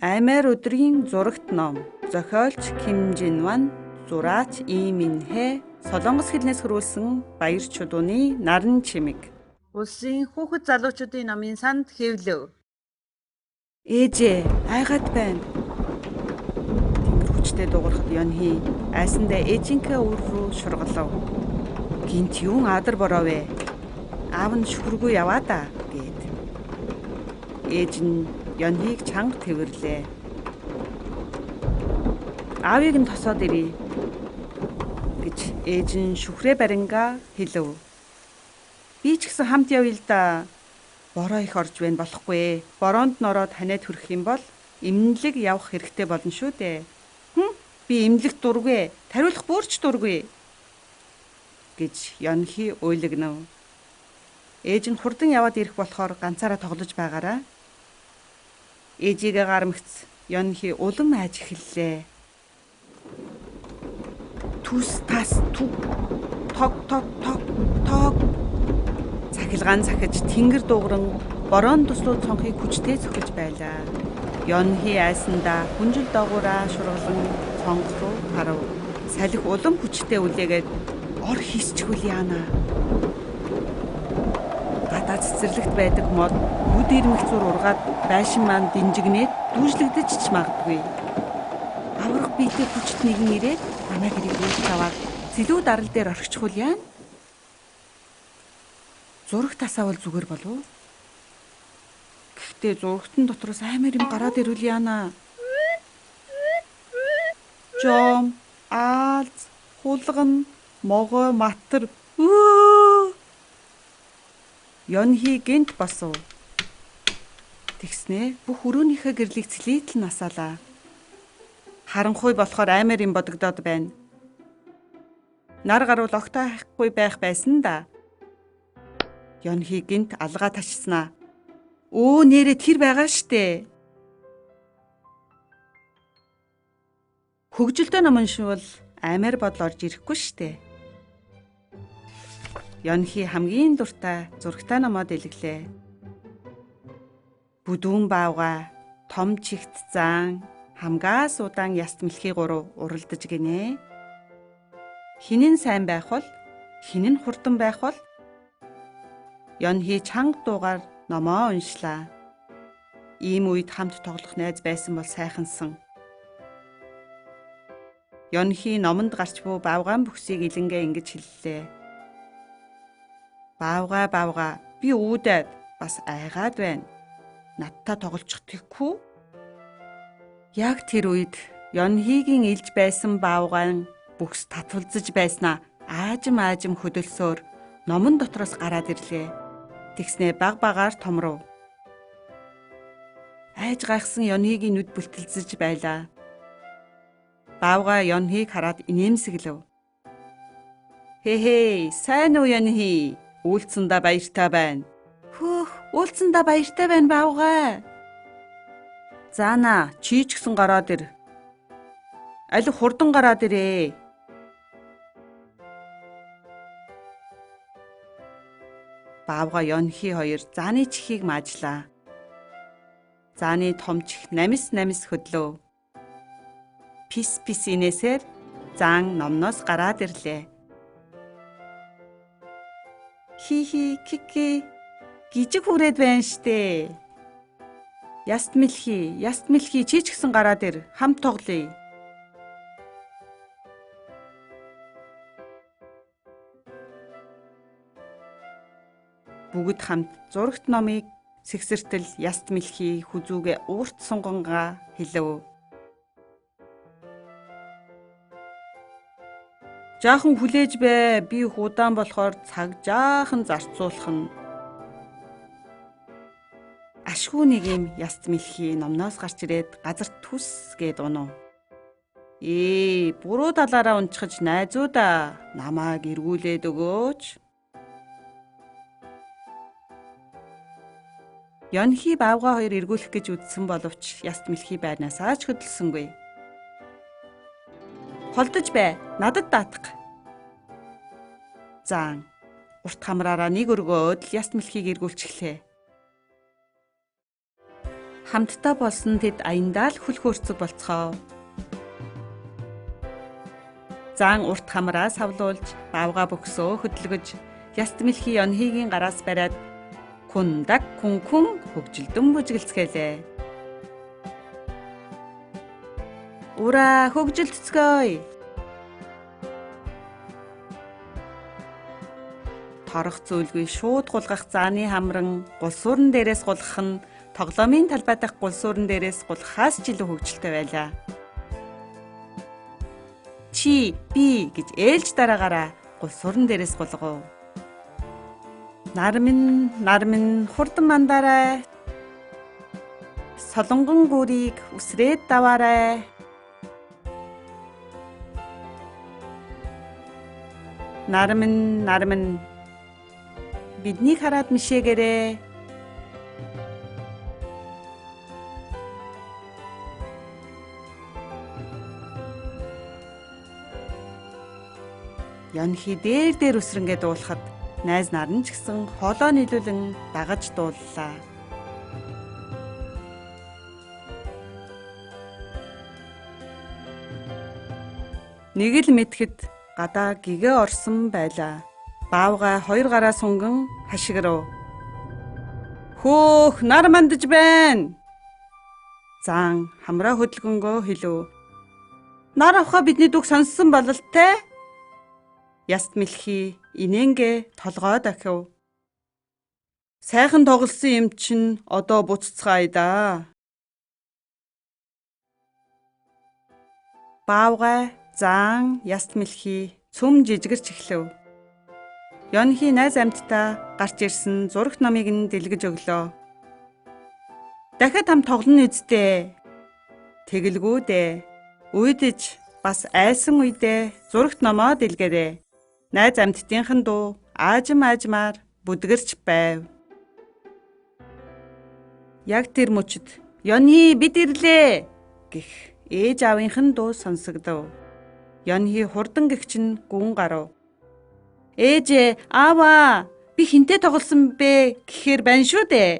Аймаар өдрийн зурагт ном. Зохиолч Ким Жинван, зураач Ий Минхэ, Солонгос хэлнээс хөрвүүлсэн Баяр чулууны наран чимэг. Улсын хүүхэд залуучуудын номын санд хэвлэв. Ээжээ, айгаад байна. Тэнгэр хүчтэй дуурахад Ёнхи айсандаа ээжийнхээ өвөр рүү шургалав. Гинт юун адар бороо вэ? Аав нь шүхргүй яваа да гэд. Ээж нь Ёнхийг чанга тэвэрлээ. Аавыг нь тосоод ирье гэж ээж нь шүхрээ барингаа хэлв. Би ч гэсэн хамт явъя л да. Бороо их орж байна болохгүй. Бороонд нороод ханиад хүрэх юм бол эмнэлэг явах хэрэгтэй болно шүү дээ. Би эмнэлэгт дургүй. Тариулах бүрч дургүй гэж Ёнхи уйлагнав. Ээж нь хурдан яваад ирэх болохоор ганцаараа тоглож байгаараа. Ээжигээ гармагц Ёнхи улам айж эхэллээ. Түс тас түг тог тог тог тог. Цахилгаан цахиж тэнгэр дуугаран бороон туслууд цонхыг хүчтэй цохиж байлаа. Ёнхи айсандаа хүнжил доогоораа шургалан цонх руу харав. Салхи улам хүчтэй үлээгээд ор хийсчихвэл яана. Гадаа цэцэрлэгт байдаг мод бүд ирмэх зур ургаад байшин маань динжигнээд дүүжлэгдэж ч магадгүй. Аврах биетэй хүчт нэгэн ирээд манай хэрийг үүсгэж аваад зэлүү дарал дээр орхичихвол яана. Зурагт асаавал зүгээр болов. Гэхдээ зурагтын дотроос аймаар юм гараад ирвэл яана. Жом, аалз, хулган, могой, матар. Ёнхи гэнт босов. Тэгснээ бүх өрөөнийхөө гэрлийг цэлийтэл насаалаа. Харанхуй болохоор аймаар юм бодогдоод байна. Нар гарвал огтой хайхгүй байх байсан да. Ёнхи гэнт алгаа ташснаа. Өө нэрээ тэр байгаа штэ. Хөгжилтэй ном уншвал аймаар бодол орж ирэхгүй штэ. Ёнхи хамгийн дуртай зурагтай номоо дэлгэлээ. Бүдүүн баавга, том чихт заан, хамгаас удаан яст мэлхий гурав уралдаж гинэ. Хинэн сайн байх бол, хинэн хурдан байх бол. Ёнхи чанга дуугаар номоо уншлаа. Ийм үед хамт тоглох найз байсан бол сайхансан. Ёнхи номонд гарч буй баавгаан бүхсийг илэнгээ ингэж хэллээ. Баавга, би үүдээд бас айгаад байна. Надтай тоглочих тэггүй. Яг тэр үед Ёнхигийн илж байсан баавгаан бүхс татвалзаж байснаа аажим хөдөлсөөр номон дотроос гараад ирлээ. Тэгснээ баг багаар томров. Айж гайхсан Ёнхигийн нүд бүлтэлцэж байлаа. Баавга Ёнхиг хараад инээмсэглэв. Хээ, сайн уу Ёнхи? Үйлцэндээ баяртай байна. Хөөх, үйлцэндээ баяртай байна баавга. Заана, чи ч гэсэн гараад ир. Аль хурдан гараад ирээ. Баавга Ёнхи хоёр зааны чихийг маажлаа. Зааны том чих намис хөдлөв. Пис инээсээр заан номноос гараад ирлээ. Хи кики гижиг хүрээд байна штэ. Яст мэлхий чи ч гэсэн гараад ир. Хамт тоглоё. Бүгд хамт зурагт номыг сэгсэртэл яст мэлхий хүзүүгээ уурт сунгангаа хэлв. Жаахан хүлээж бай. Би удаан болохоор цаг жаахан зарцуулах нь. Ашгүй нэг юм яст мэлхий номноос гарч ирээд газар түс гээд унав. Буруу талаараа унчхаж найзуудаа намайг эргүүлээд өгөөч. Ёнхи баавга хоёр эргүүлэх гэж үзсэн боловч яст мэлхий байрнаасаа ч хөдөлсөнгүй. Холдож бай. Надад даатах. Заан урт хамраараа нэг өргөөд л яст мэлхийг эргүүлчихлээ. Хамтдаа болсон тэд аяндаа л хүл хөөрцөг болцгоо. Заан урт хамраа савлуулж, баавга бөксөө хөдөлгөж, яст мэлхий Ёнхигийн гараас бариад кундаг күн хөгжилдөн бүжгэлцгэлээ. Ура хөгжилцгөөе. Торох зүйлгүй шууд гулгах зааны хамран гулсуурн дээрээс гулгах нь тоглоомын талбай дахь гулсуурн дээрээс гулгахаас ч илүү хөгжилтэй байлаа. Чи, би гэж ээлж дараагаараа гулсуурн дээрээс гулгав. Нармин хурдан мандаарай. Солонгон гүрийг үсрээд даваарай. Нармин биднийг хараад мишээгээрээ. Ёнхи дээр үсрэнгээ дуулахад найз нар нь ч гэсэн хоолоо нийлүүлэн дагаж дууллаа. Нэг л мэтгэд гадаа гэгээ орсон байлаа. Баавга хоёр гараа сунган хашгирав. Хөөх, нар мандаж байна. Заан хамраа хөдөлгөнгөө хэлв. Нар авха бидний дүг сонссон бололтой. Яст мэлхий инээнгээ толгой дахив. Сайхан тоглосон юм чинь одоо буццгаая да. Баавга, заан, яст мэлхий цөм жижигэрч эхлэв. Ёнхи найз амьтдаа гарч ирсэн зурагт номыг нь дэлгэж өглөө. Дахиад хам тоглоно үсттэй. Тэгэлгүй дээ. Үйдэж бас айсан үедээ зурагт номоо дэлгэрээ. Найз амьтдынхан дуу аажмаар бүдгэрч байв. Яг тэр мөчид Ёнхи бид ирлээ гэх ээж аавынхан дуу сонсогдов. Ёнхи хурдан гэгчин гүн гарав. Ээжээ, ааваа, би хинтээ тоглосон бэ гэхээр байна шүү дээ.